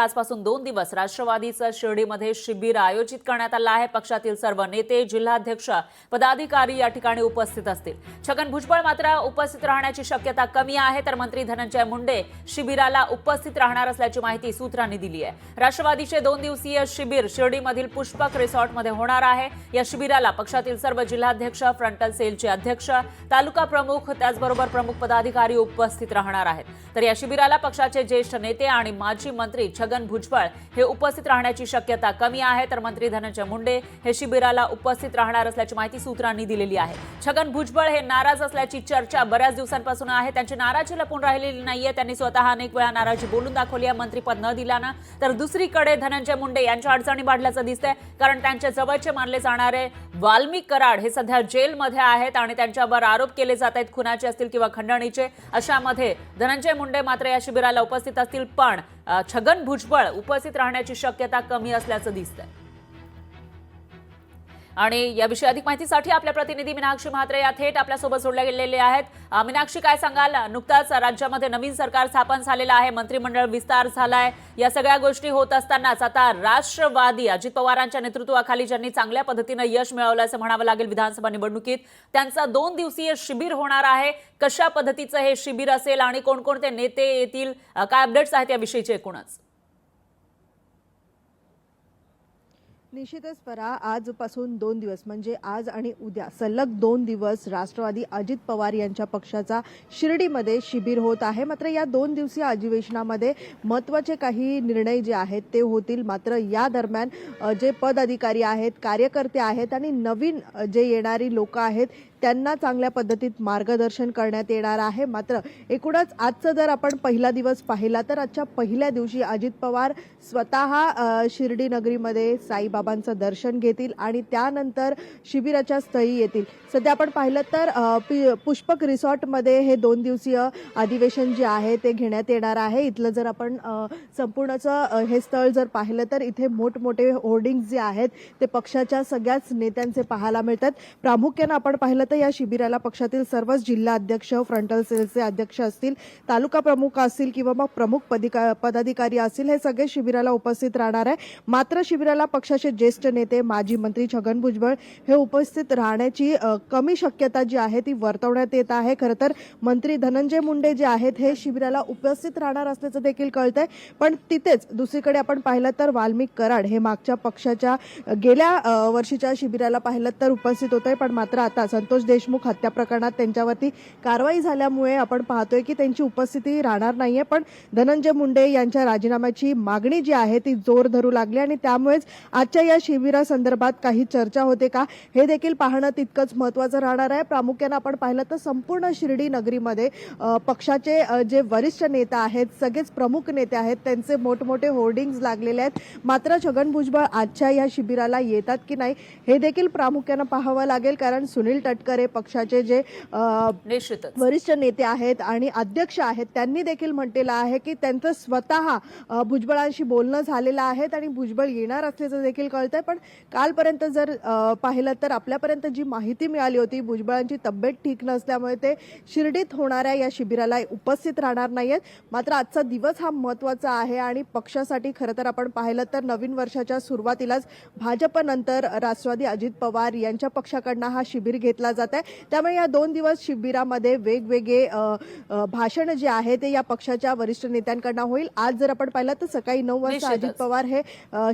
आजपासून 2 दिवस राष्ट्रवादीचं शिर्डीमध्ये शिबिर आयोजित करण्यात आलं आहे। पक्षातील सर्व नेते, जिल्हाध्यक्ष, पदाधिकारी या ठिकाणी उपस्थित असतील। छगन भुजबळ मात्र उपस्थित राहण्याची शक्यता कमी आहे, तर मंत्री धनंजय मुंडे शिबिराला उपस्थित राहणार असल्याची माहिती सूत्रांनी दिली आहे। राष्ट्रवादीचे 2 दिवसीय शिबिर शिर्डीमधील पुष्पक रिसॉर्टमध्ये होणार आहे। या शिबिराला पक्षातील सर्व जिल्हाध्यक्ष, फ्रंटल सेलचे अध्यक्ष, तालुका प्रमुख, त्याचबरोबर प्रमुख पदाधिकारी उपस्थित राहणार आहेत। तर या शिबिराला पक्षाचे ज्येष्ठ नेते आणि माजी मंत्री छगन भुजबळ हे उपस्थित राहण्याची शक्यता कमी आहे, तर मंत्री धनंजय मुंडे हे शिबिराला उपस्थित राहणार असल्याची माहिती सूत्रांनी दिलेली आहे। छगन भुजबळ हे नाराज असल्याची चर्चा बऱ्याच दिवसांपासून आहे। त्यांची नाराजी लपून राहिलेली नाहीये। त्यांनी स्वतः अनेक वेळा नाराजी बोलून दाखवली आहे मंत्रीपद न दिल्यानं। तर दुसरीकडे धनंजय मुंडे यांच्या अडचणी वाढल्याचं दिसतंय, कारण त्यांच्या जवळचे मानले जाणारे वाल्मिक कराड हे सध्या जेलमध्ये आहेत आणि त्यांच्यावर आरोप केले जात आहेत, खुनाचे असतील किंवा खंडणीचे। अशामध्ये धनंजय मुंडे मात्र या शिबिराला उपस्थित असतील, पण छगन भुजबळ उपस्थित राहण्याची शक्यता कमी असल्याचं दिसतंय। आणि याविषयी अधिक माहितीसाठी आपल्या प्रतिनिधी मीनाक्षी म्हात्रे या थेट आपल्यासोबत जोडल्या गेलेले आहेत। मीनाक्षी, काय सांगाल? नुकताच राज्यामध्ये नवीन सरकार स्थापन झालेलं आहे, मंत्रिमंडळ विस्तार झालाय। या सगळ्या गोष्टी होत असतानाच आता राष्ट्रवादी अजित पवारांच्या नेतृत्वाखाली ज्यांनी चांगल्या पद्धतीनं यश मिळवलं असं म्हणावं लागेल विधानसभा निवडणुकीत, त्यांचा 2 दिवसीय शिबिर होणार आहे। कशा पद्धतीचं हे शिबिर असेल आणि कोणकोणते नेते येतील, काय अपडेट्स आहेत याविषयीचे एकूणच? निश्चितच परा, आजपासून 2 दिवस म्हणजे आज आणि उद्या सलग 2 दिवस राष्ट्रवादी अजित पवार यांच्या पक्षाचा शिर्डीमध्ये शिबिर होत आहे। मात्र या 2 दिवसीय अधिवेशनामध्ये महत्त्वाचे काही निर्णय जे आहेत ते होतील। मात्र या दरम्यान जे पदाधिकारी आहेत, कार्यकर्ते आहेत आणि नवीन जे येणारी लोक आहेत त्यांना चांगल्या पद्धतीत मार्गदर्शन करण्यात येणार आहे। मात्र एकूणच आजचा जर आपण पहिला दिवस पाहिला तर आजच्या पहिल्या दिवशी अजित पवार स्वतः शिर्डी नगरीमध्ये साईबाबांचं दर्शन घेतील आणि त्यानंतर शिबिराच्या स्थळी येतील। सध्या आपण पाहिलं तर पुष्पक रिसॉर्टमध्ये हे 2 दिवसीय अधिवेशन जे आहे ते घेण्यात येणार आहे। इथलं जर आपण संपूर्णचं हे स्थळ जर पाहिलं तर इथे मोठमोठे होर्डिंग्स जे आहेत ते पक्षाच्या सगळ्याच नेत्यांचे पाहायला मिळतात। प्रामुख्यानं आपण पाहिलं तर या शिबिराला पक्षातील सर्वच जिल्हा अध्यक्ष, फ्रंटल सेलचे अध्यक्ष असतील, तालुका प्रमुख असतील किंवा मग प्रमुख पदाधिकारी असतील, हे सगळे शिबिराला उपस्थित राहणार आहे। मात्र शिबिराला पक्षाचे ज्येष्ठ नेते, माजी मंत्री छगन भुजबळ हे उपस्थित राहण्याची कमी शक्यता जी आहे ती वर्तवण्यात येत आहे। खरं तर मंत्री धनंजय मुंडे जे आहेत हे शिबिराला उपस्थित राहणार असल्याचं देखील कळतंय, पण तिथेच दुसरीकडे आपण पाहिलं तर वाल्मिक कराड हे मागच्या पक्षाच्या गेल्या वर्षीच्या शिबिराला पाहिलं तर उपस्थित होते, पण मात्र आता संतोष देशमुख हत्या प्रकरणात त्यांच्यावरती कारवाई झाल्यामुळे आपण पाहतोय की त्यांची उपस्थिती राहणार नाहीये। पण धनंजय मुंडे यांच्या राजीनाम्याची मागणी जी आहे ती जोर धरू लागली आणि त्यामुळेच आजच्या या शिबिरासंदर्भात काही चर्चा होते का हे देखील पाहणं तितकंच महत्त्वाचं राहणार आहे। प्रामुख्याने आपण पाहिलं तर संपूर्ण शिर्डी नगरीमध्ये पक्षाचे जे वरिष्ठ नेते आहेत, सगळेच प्रमुख नेते आहेत, त्यांचे मोठमोठे होर्डिंग्स लागलेले आहेत। मात्र छगन भुजबळ आजच्या या शिबिराला येतात की नाही हे देखील प्रामुख्याने पाहावं लागेल, कारण सुनील तटकरे पक्षाचे जे वरिष्ठ नेते आहेत आणि अध्यक्ष आहेत त्यांनी देखील म्हटलेलं आहे की त्यांचं स्वतः भुजबळांशी बोलणं झालेलं आहे आणि भुजबळ येणार असल्याचं देखील कळतंय। पण कालपर्यंत जर पाहिलं तर आपल्यापर्यंत जी माहिती मिळाली होती, भुजबळांची तब्येत ठीक नसल्यामुळे ते शिर्डीत होणाऱ्या या शिबिराला उपस्थित राहणार नाहीयेत। मात्र आजचा दिवस हा महत्त्वाचा आहे आणि पक्षासाठी खरं तर आपण पाहिलं तर नवीन वर्षाच्या सुरुवातीलाच भाजपनंतर राष्ट्रवादी अजित पवार यांच्या पक्षाकडनं हा शिबिर घेतला जात आहे। त्यामुळे या 2 दिवस शिबिरामध्ये वेगवेगळे भाषण जे आहे ते या पक्षाच्या वरिष्ठ नेत्यांकडनं होईल। आज जर आपण पाहिलं तर सकाळी 9 वाजता अजित पवार हे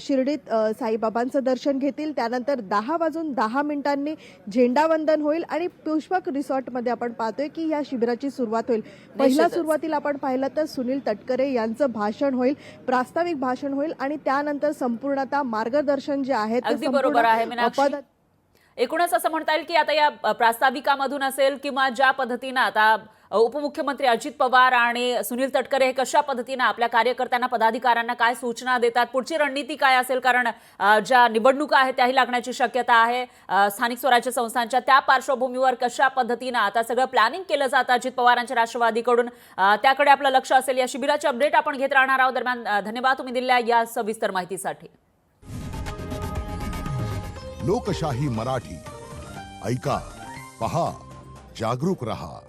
शिर्डीत साईबाबांचं दर्शन घेतील, त्यानंतर 10:10 झेंडावंदन होईल आणि पुष्पक रिसॉर्टमध्ये आपण पाहतोय की या शिबिराची सुरुवात होईल। पहिल्या सुरुवातीला आपण पाहिलं तर सुनील तटकरे यांचं भाषण होईल, प्रास्ताविक भाषण होईल आणि त्यानंतर संपूर्णतः मार्गदर्शन जे आहे ते संपूर्ण एकूणच असं म्हणता येईल की आता या प्रास्ताविकामधून असेल किंवा ज्या पद्धतीनं आता उपमुख्यमंत्री अजित पवार आणि सुनील तटकरे हे कशा पद्धतीनं आपल्या कार्यकर्त्यांना, पदाधिकाऱ्यांना काय सूचना देतात, पुढची रणनीती काय असेल, कारण ज्या निवडणुका आहेत त्याही लागण्याची शक्यता आहे स्थानिक स्वराज्य संस्थांच्या, त्या पार्श्वभूमीवर कशा पद्धतीनं आता सगळं प्लॅनिंग केलं जातं अजित पवारांच्या राष्ट्रवादीकडून, त्याकडे आपलं लक्ष असेल। या शिबिराचे अपडेट आपण घेत राहणार आहोत। दरम्यान धन्यवाद तुम्ही दिलेल्या या सविस्तर माहितीसाठी। लोकशाही मराठी ऐका, पहा, जागरूक रहा।